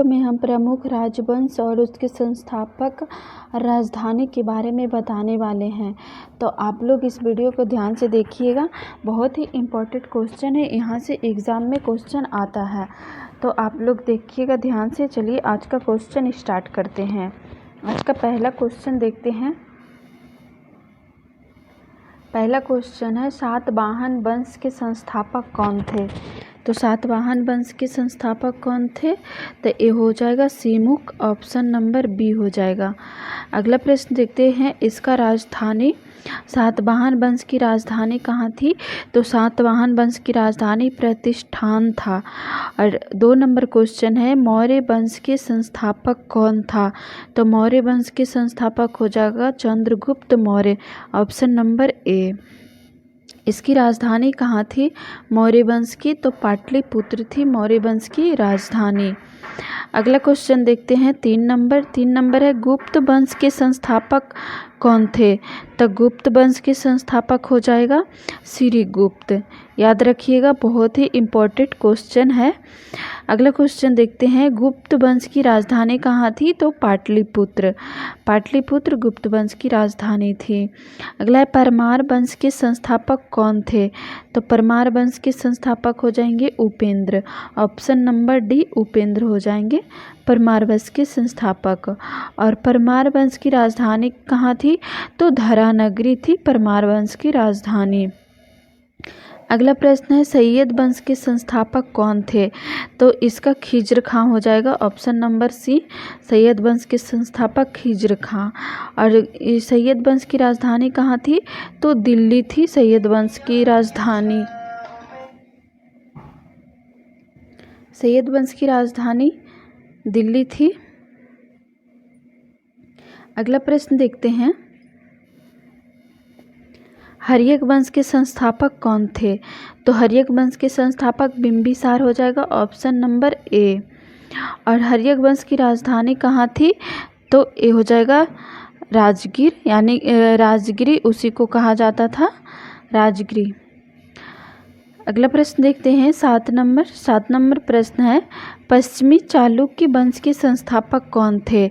में हम प्रमुख राजवंश और उसके संस्थापक राजधानी के बारे में बताने वाले हैं। तो आप लोग इस वीडियो को ध्यान से देखिएगा, बहुत ही इम्पोर्टेंट क्वेश्चन है, यहाँ से एग्ज़ाम में क्वेश्चन आता है। तो आप लोग देखिएगा ध्यान से। चलिए आज का क्वेश्चन स्टार्ट करते हैं। आज का पहला क्वेश्चन देखते हैं। पहला क्वेश्चन है, सातवाहन वंश के संस्थापक कौन थे? तो सातवाहन वंश के संस्थापक कौन थे? तो ये हो जाएगा सीमुख, ऑप्शन नंबर बी हो जाएगा। अगला प्रश्न देखते हैं, इसका राजधानी, सातवाहन वंश की राजधानी कहाँ थी? तो सातवाहन वंश की राजधानी प्रतिष्ठान था। और 2 नंबर क्वेश्चन है, मौर्य वंश के संस्थापक कौन था? तो मौर्य वंश के संस्थापक हो जाएगा Chandragupta Maurya, option number A. इसकी राजधानी कहाँ थी मौर्य वंश की? तो पाटलिपुत्र थी मौर्य वंश की राजधानी। अगला क्वेश्चन देखते हैं 3 नंबर है, गुप्त वंश के संस्थापक कौन थे? तो गुप्त वंश के संस्थापक हो जाएगा श्रीगुप्त। याद रखिएगा, बहुत ही इम्पोर्टेंट क्वेश्चन है। अगला क्वेश्चन देखते हैं, गुप्त वंश की राजधानी कहाँ थी? तो पाटलिपुत्र। पाटलिपुत्र गुप्त वंश की राजधानी थी। अगला है, परमार वंश के संस्थापक कौन थे? तो परमार वंश के संस्थापक हो जाएंगे Upendra, option number D Upendra हो जाएंगे परमार वंश के संस्थापक। और परमार वंश की राजधानी कहाँ थी? तो धरानगरी थी परमार वंश की राजधानी। अगला प्रश्न है, सैयद वंश के संस्थापक कौन थे? तो इसका खिज्र खां हो जाएगा, ऑप्शन नंबर सी। सैयद वंश के संस्थापक खिज्र खां। और सैयद वंश की राजधानी कहाँ थी? तो दिल्ली थी सैयद वंश की राजधानी। सैयद वंश की राजधानी दिल्ली थी। अगला प्रश्न देखते हैं, हर्यक वंश के संस्थापक कौन थे? तो हर्यक वंश के संस्थापक बिंबिसार हो जाएगा, ऑप्शन नंबर ए। और हर्यक वंश की राजधानी कहाँ थी? तो ये हो जाएगा राजगीर, यानी राजगिरी उसी को कहा जाता था, राजगिरी। अगला प्रश्न देखते हैं 7 नंबर प्रश्न है, पश्चिमी चालुक्य वंश के संस्थापक कौन थे?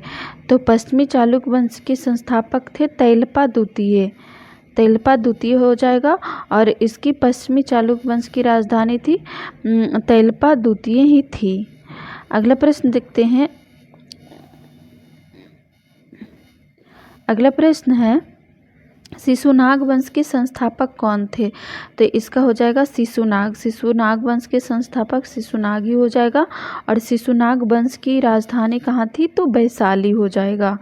तो पश्चिमी चालुक्य वंश के संस्थापक थे तैलपा द्वितीय। तैलपा द्वितीय हो जाएगा। और इसकी पश्चिमी चालुक्य वंश की राजधानी थी तैलपा द्वितीय ही थी। अगला प्रश्न देखते हैं। अगला प्रश्न है, शिशुनाग वंश के संस्थापक कौन थे? तो इसका हो जाएगा शिशुनाग। शिशुनाग वंश के संस्थापक शिशुनाग ही हो जाएगा। और शिशुनाग वंश की राजधानी कहाँ थी? तो वैशाली हो जाएगा।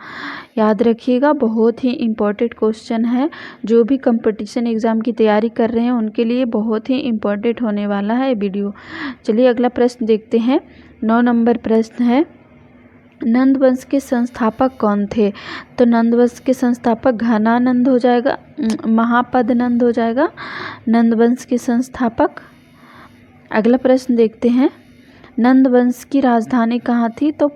याद रखिएगा, बहुत ही इम्पोर्टेंट क्वेश्चन है, जो भी कंपटीशन एग्ज़ाम की तैयारी कर रहे हैं उनके लिए बहुत ही इम्पोर्टेंट होने वाला है वीडियो। चलिए अगला प्रश्न देखते हैं। 9 नंबर प्रश्न है, नंद वंश के संस्थापक कौन थे? तो नंद वंश के संस्थापक घनानंद हो जाएगा, महापद नंद हो जाएगा नंद वंश के संस्थापक। अगला प्रश्न देखते हैं, नंद वंश की राजधानी कहाँ थी? तो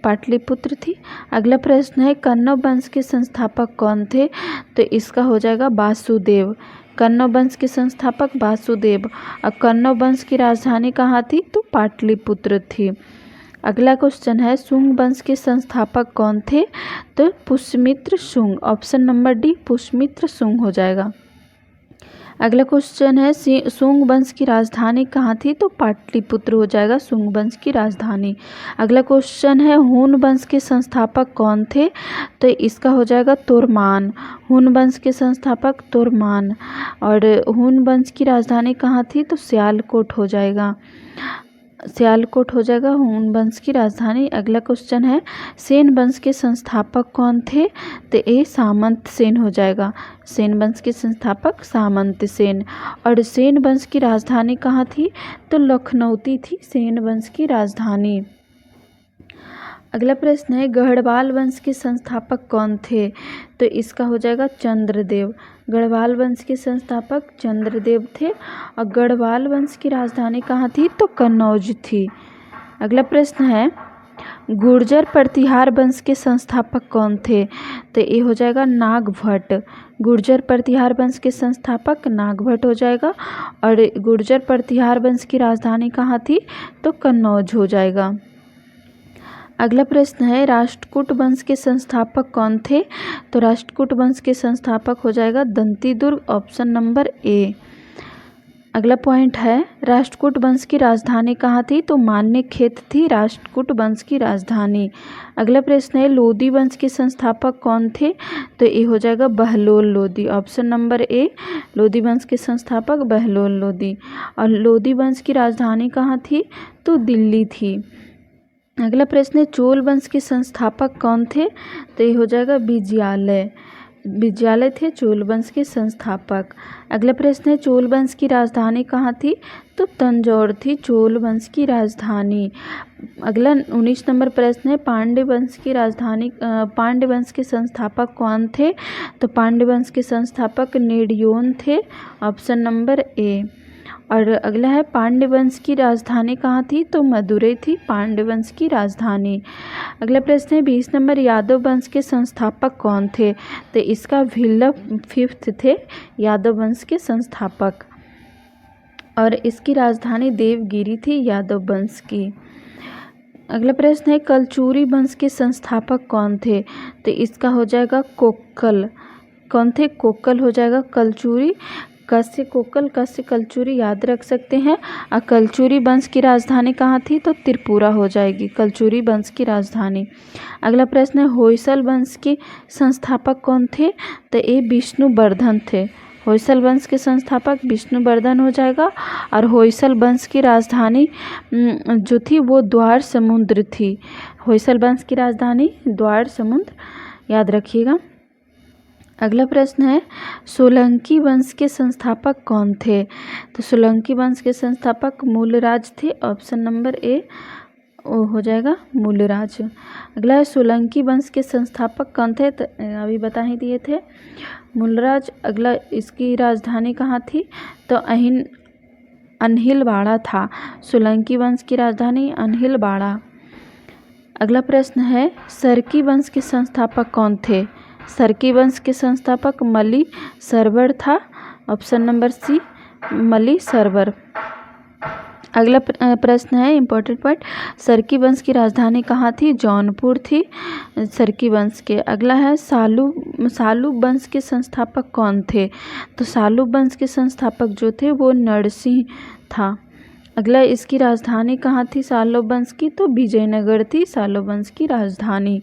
पाटलिपुत्र थी। अगला प्रश्न है, कण्व वंश के संस्थापक कौन थे? तो इसका हो जाएगा वासुदेव। कण्व वंश के संस्थापक वासुदेव। और कण्व वंश की राजधानी कहाँ थी? तो पाटलिपुत्र थी। अगला क्वेश्चन है, शुंग वंश के संस्थापक कौन थे? तो Pushyamitra Shunga, option number D Pushyamitra Shunga हो जाएगा। अगला क्वेश्चन है, शुंग वंश की राजधानी कहाँ थी? तो पाटलिपुत्र हो जाएगा शुंग वंश की राजधानी। अगला क्वेश्चन है, हुन वंश के संस्थापक कौन थे? तो इसका हो जाएगा तोरमान। हुन वंश के संस्थापक तोरमान। और हुन वंश की राजधानी कहाँ थी? तो सियालकोट हो जाएगा, सियालकोट हो जाएगा हुन वंश की राजधानी। अगला क्वेश्चन है, सेन वंश के संस्थापक कौन थे? तो ये सामंत सेन हो जाएगा। सेन वंश के संस्थापक सामंत सेन। और सेन वंश की राजधानी कहाँ थी? तो लखनऊती थी सेन वंश की राजधानी। अगला प्रश्न है, गढ़वाल वंश के संस्थापक कौन थे? तो इसका हो जाएगा चंद्रदेव। गढ़वाल वंश के संस्थापक चंद्रदेव थे। और गढ़वाल वंश की राजधानी कहाँ थी? तो कन्नौज थी। अगला प्रश्न है, गुर्जर प्रतिहार वंश के संस्थापक कौन थे? तो ये हो जाएगा नागभट्ट। गुर्जर प्रतिहार वंश के संस्थापक नागभट्ट हो जाएगा। और गुर्जर प्रतिहार वंश की राजधानी कहाँ थी? तो कन्नौज हो जाएगा। अगला प्रश्न है राष्ट्रकूट वंश के संस्थापक कौन थे? तो राष्ट्रकूट वंश के संस्थापक हो जाएगा दंतीदुर्ग, ऑप्शन नंबर ए। अगला पॉइंट है राष्ट्रकूट वंश की राजधानी कहाँ थी? तो मान्यखेत थी राष्ट्रकूट वंश की राजधानी। अगला प्रश्न है लोदी वंश के संस्थापक कौन थे? तो ये हो जाएगा Bahlol Lodi, option number A. Lodi वंश के संस्थापक बहलोल लोदी। और लोदी वंश की राजधानी कहाँ थी? तो दिल्ली थी। अगला प्रश्न है चोल वंश के संस्थापक कौन थे? तो ये हो जाएगा विजयालय। विजयालय थे चोल वंश के संस्थापक। अगला प्रश्न है चोल वंश की राजधानी कहाँ थी? तो तंजौर थी चोल वंश की राजधानी। अगला 19 नंबर प्रश्न है पांड्य वंश की राजधानी पांड्य वंश के संस्थापक कौन थे? तो पांड्य वंश के संस्थापक नेडियोन थे, ऑप्शन नंबर ए। और अगला है पांड्य वंश की राजधानी कहाँ थी? तो मदुरै थी पांड्य वंश की राजधानी। अगला प्रश्न है 20 नंबर यादव वंश के संस्थापक कौन थे? तो इसका विल्लभ फिफ्थ थे यादव वंश के संस्थापक। और इसकी राजधानी देवगिरी थी यादव वंश की। अगला प्रश्न है कलचुरी वंश के संस्थापक कौन थे? तो इसका हो जाएगा कोक्कल। कौन थे? कोक्कल हो जाएगा। कलचुरी कस्य कोक्कल कस्य कलचुरी याद रख सकते हैं। और कलचुरी वंश की राजधानी कहाँ थी? तो त्रिपुरा हो जाएगी कलचुरी वंश की राजधानी। अगला प्रश्न है होयसल वंश के संस्थापक कौन थे? तो ये विष्णुवर्धन थे। होयसल वंश के संस्थापक विष्णुवर्धन हो जाएगा। और होयसल वंश की राजधानी जो थी वो द्वार समुद्र थी। होयसल वंश की राजधानी द्वार समुद्र, याद रखिएगा। अगला प्रश्न है सोलंकी वंश के संस्थापक कौन थे? तो सोलंकी वंश के संस्थापक मूलराज थे, ऑप्शन नंबर ए हो जाएगा मूलराज। अगला है सोलंकी वंश के संस्थापक कौन थे? तो अभी बता ही दिए थे मूलराज। अगला इसकी राजधानी कहाँ थी? तो अनहिलवाड़ा था। सोलंकी वंश की राजधानी अनहिलवाड़ा। अगला प्रश्न है सरकी वंश के संस्थापक कौन थे? सरकी वंश के संस्थापक मली सरवर था, ऑप्शन नंबर सी मली सरवर। अगला प्रश्न है इंपॉर्टेंट पॉइंट सरकी वंश की राजधानी कहाँ थी? जौनपुर थी सरकी वंश के। अगला है सालू वंश के संस्थापक कौन थे? तो सालू वंश के संस्थापक जो थे वो नरसिंह था। अगला इसकी राजधानी कहाँ थी सालो वंश की? तो विजयनगर थी सालो वंश की राजधानी।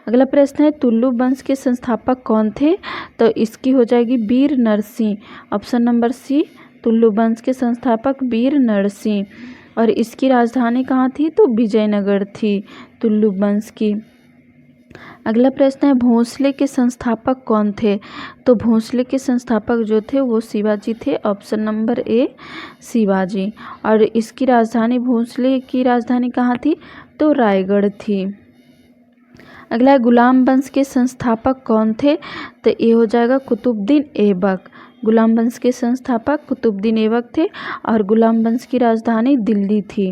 अगला प्रश्न है तुल्लु वंश के संस्थापक कौन थे? तो इसकी हो जाएगी वीर नरसिंह, ऑप्शन नंबर सी। तुल्लु वंश के संस्थापक वीर नरसिंह। और इसकी राजधानी कहाँ थी? तो विजयनगर थी तुल्लु वंश की। अगला प्रश्न है भोंसले के संस्थापक कौन थे? तो भोंसले के संस्थापक जो थे वो शिवाजी थे, ऑप्शन नंबर ए शिवाजी। और इसकी राजधानी भोंसले की राजधानी कहाँ थी? तो रायगढ़ थी। अगला है गुलाम वंश के संस्थापक कौन थे? तो ये हो जाएगा कुतुबुद्दीन ऐबक। गुलाम वंश के संस्थापक कुतुबुद्दीन ऐबक थे। और गुलाम वंश की राजधानी दिल्ली थी।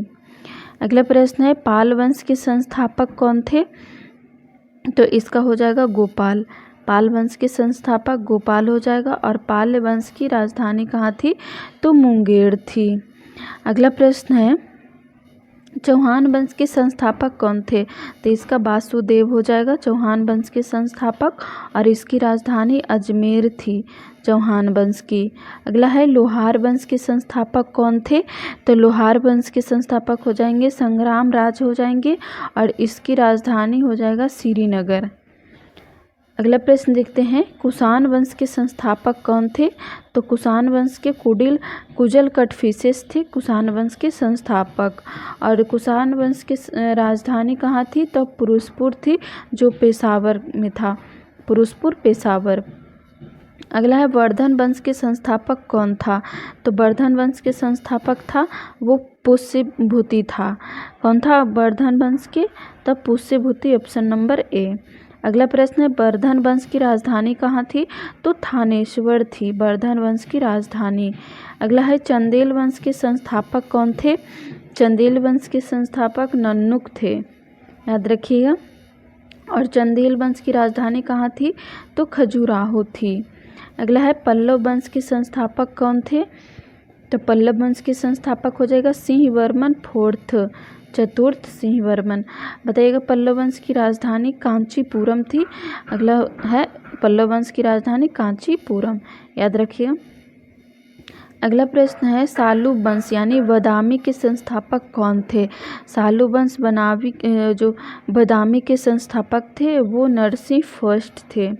अगला प्रश्न है पाल वंश के संस्थापक कौन थे? तो इसका हो जाएगा गोपाल। पाल वंश के संस्थापक गोपाल हो जाएगा। और पाल वंश की राजधानी कहाँ थी? तो मुंगेर थी। अगला प्रश्न है चौहान वंश के संस्थापक कौन थे? तो इसका वासुदेव हो जाएगा चौहान वंश के संस्थापक। और इसकी राजधानी अजमेर थी चौहान वंश की। अगला है लोहार वंश के संस्थापक कौन थे? तो लोहार वंश के संस्थापक हो जाएंगे संग्राम राज हो जाएंगे। और इसकी राजधानी हो जाएगा श्रीनगर। अगला प्रश्न देखते हैं कुषाण वंश के संस्थापक कौन थे? तो कुषाण वंश के कुजल कटफिसेस थे कुषाण वंश के संस्थापक। और कुषाण वंश की राजधानी कहाँ थी? तो पुरुषपुर थी जो पेशावर में था, पुरुषपुर पेशावर। अगला है वर्धन वंश के संस्थापक कौन था? तो वर्धन वंश के संस्थापक था वो पुष्यभूति था। कौन था वर्धन वंश के? तब पुष्यभूति, ऑप्शन नंबर ए। अगला प्रश्न है वर्धन वंश की राजधानी कहाँ थी? तो थानेश्वर थी वर्धन वंश की राजधानी। अगला है चंदेल वंश के संस्थापक कौन थे? चंदेल वंश के संस्थापक नन्नुक थे। याद रखिएगा। और चंदेल वंश की राजधानी कहाँ थी? तो खजुराहो थी। अगला है पल्लव वंश के संस्थापक कौन थे? तो पल्लव वंश के संस्थापक हो जाएगा सिंहवर्मन चतुर्थ सिंहवर्मन। बताइएगा पल्लव वंश की राजधानी कांचीपुरम थी। अगला है पल्लव वंश की राजधानी कांचीपुरम, याद रखिएगा। अगला प्रश्न है सालू वंश यानी बदामी के संस्थापक कौन थे? सालू वंश जो बदामी के संस्थापक थे वो नरसिंह फर्स्ट थे।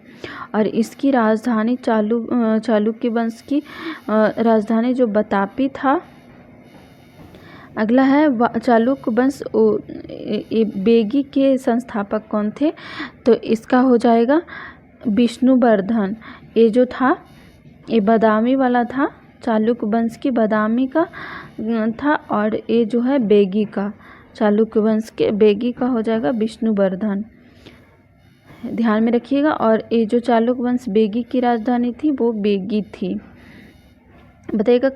और इसकी राजधानी चालुक्य वंश की राजधानी जो बतापी था। अगला है चालुक्य वंश बेगी के संस्थापक कौन थे? तो इसका हो जाएगा विष्णुवर्धन। ये जो था ये बदामी वाला था, चालुक्य वंश की बदामी का था, और ये जो है बेगी का, चालुक्य वंश के बेगी का हो जाएगा विष्णुवर्धन, ध्यान में रखिएगा। और ये जो चालुक्य वंश बेगी की राजधानी थी वो बेगी थी। बताइएगा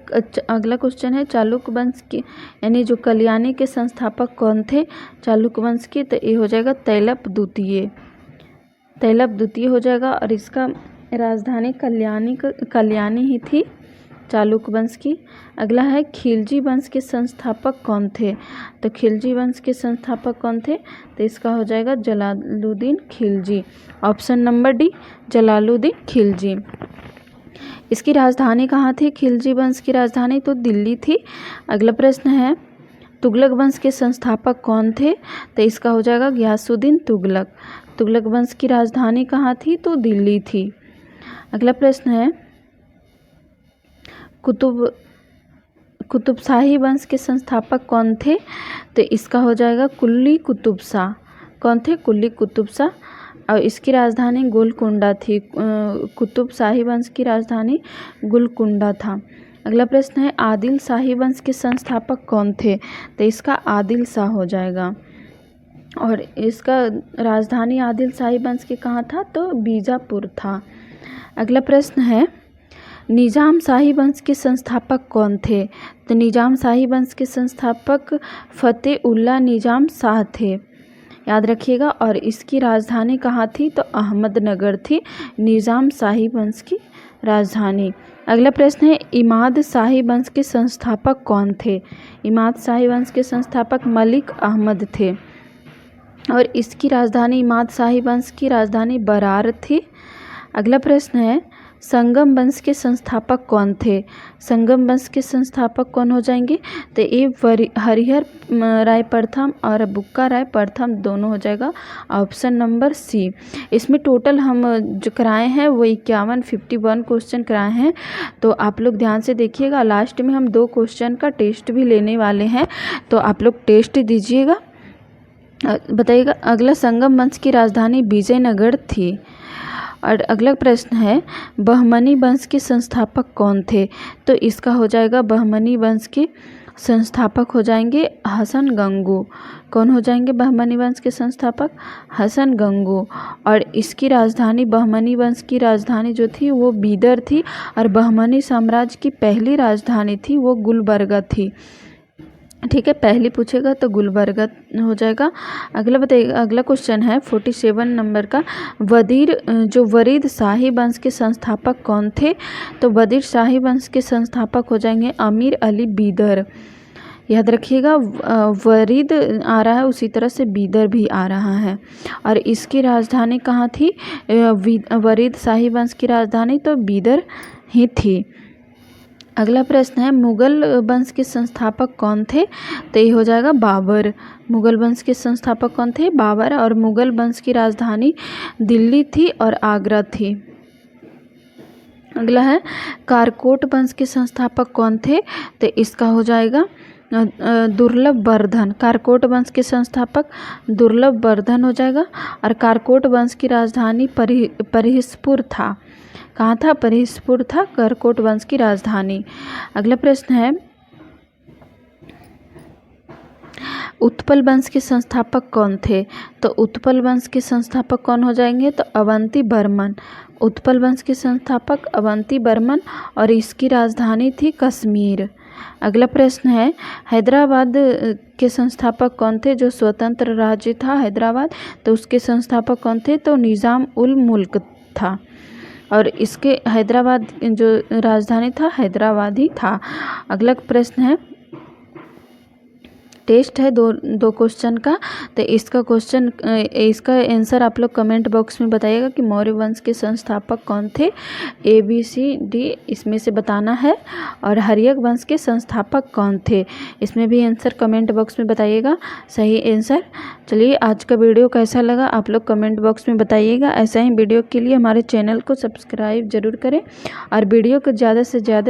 अगला क्वेश्चन है चालुक्य वंश की यानी जो कल्याणी के संस्थापक कौन थे चालुक्य वंश के? तो ये हो जाएगा तैलप द्वितीय हो जाएगा। और इसका राजधानी कल्याणी ही थी चालुक्य वंश की। अगला है खिलजी वंश के संस्थापक कौन थे? तो खिलजी वंश के संस्थापक कौन थे? तो इसका हो जाएगा Jalaluddin Khilji, option number D Jalaluddin Khilji. इसकी राजधानी कहाँ थी? खिलजी वंश की राजधानी तो दिल्ली थी। अगला प्रश्न है तुगलक वंश के संस्थापक कौन थे? तो इसका हो जाएगा गयासुद्दीन तुगलक वंश की राजधानी कहाँ थी? तो दिल्ली थी। अगला प्रश्न है कुतुबशाही वंश के संस्थापक कौन थे? तो इसका हो जाएगा कुली कुतुब शाह। कौन थे? कुली कुतुब शाह। और इसकी राजधानी गोलकुंडा थी। कुतुबशाही वंश की राजधानी गोलकुंडा था। अगला प्रश्न है आदिल शाही वंश के संस्थापक कौन थे? तो इसका आदिल शाह हो जाएगा। और इसका राजधानी आदिल शाही वंश के कहाँ था? तो बीजापुर था। अगला प्रश्न है निजाम शाही वंश के संस्थापक कौन थे? तो निजाम शाही वंश के संस्थापक फतेउल्लाह निजाम शाह थे, याद रखिएगा। और इसकी राजधानी कहाँ थी? तो अहमदनगर थी निजाम शाही वंश की राजधानी। अगला प्रश्न है इमाद शाही वंश के संस्थापक कौन थे? इमाद शाही वंश के संस्थापक मलिक अहमद थे। और इसकी राजधानी इमाद शाही वंश की राजधानी बरार थी। अगला प्रश्न है संगम वंश के संस्थापक कौन थे? संगम वंश के संस्थापक कौन हो जाएंगे? तो ये हरिहर राय प्रथम और बुक्का राय प्रथम दोनों हो जाएगा, ऑप्शन नंबर सी। इसमें टोटल हम जो कराए हैं वो 51 क्वेश्चन कराए हैं। तो आप लोग ध्यान से देखिएगा, लास्ट में हम 2 क्वेश्चन का टेस्ट भी लेने वाले हैं, तो आप लोग टेस्ट दीजिएगा। बताइएगा अगला संगम वंश की राजधानी विजयनगर थी। और अगला प्रश्न है बहमनी वंश के संस्थापक कौन थे? तो इसका हो जाएगा बहमनी वंश के संस्थापक हो जाएंगे हसन गंगू। कौन हो जाएंगे बहमनी वंश के संस्थापक? हसन गंगू। और इसकी राजधानी बहमनी वंश की राजधानी जो थी वो बीदर थी। और बहमनी साम्राज्य की पहली राजधानी थी वो गुलबर्गा थी। ठीक है, पहली पूछेगा तो गुलबर्गा हो जाएगा। अगला बताइए, अगला क्वेश्चन है 47 नंबर का वरीद शाही वंश के संस्थापक कौन थे? तो वजीर शाही वंश के संस्थापक हो जाएंगे अमीर अली बीदर। याद रखिएगा वरीद आ रहा है उसी तरह से बीदर भी आ रहा है। और इसकी राजधानी कहाँ थी? वरीद शाही वंश की राजधानी तो बीदर ही थी। अगला प्रश्न है मुगल वंश के संस्थापक कौन थे? तो ये हो जाएगा बाबर। मुगल वंश के संस्थापक कौन थे? बाबर। और मुगल वंश की राजधानी दिल्ली थी और आगरा थी। अगला है कारकोट वंश के संस्थापक कौन थे? तो इसका हो जाएगा दुर्लभ वर्धन। कारकोट वंश के संस्थापक दुर्लभ वर्धन हो जाएगा। और कारकोट वंश की राजधानी परिसपुर था। कहाँ था? परिसपुर था कारकोट वंश की राजधानी। अगला प्रश्न है उत्पल वंश के संस्थापक कौन थे? तो उत्पल वंश के संस्थापक कौन हो जाएंगे? तो अवंती बर्मन। उत्पल वंश के संस्थापक अवंती बर्मन। और इसकी राजधानी थी कश्मीर। अगला प्रश्न है, हैदराबाद के संस्थापक कौन थे? जो स्वतंत्र राज्य था हैदराबाद, तो उसके संस्थापक कौन थे? तो निज़ाम उल मुल्क था। और इसके हैदराबाद जो राजधानी था हैदराबाद ही था। अगला प्रश्न है, टेस्ट है दो क्वेश्चन का, तो इसका आंसर आप लोग कमेंट बॉक्स में बताइएगा कि मौर्य वंश के संस्थापक कौन थे। ABCD इसमें से बताना है। और हर्यक वंश के संस्थापक कौन थे, इसमें भी आंसर कमेंट बॉक्स में बताइएगा सही आंसर। चलिए, आज का वीडियो कैसा लगा आप लोग कमेंट बॉक्स में बताइएगा। ऐसा ही वीडियो के लिए हमारे चैनल को सब्सक्राइब जरूर करें और वीडियो को ज़्यादा से ज़्यादा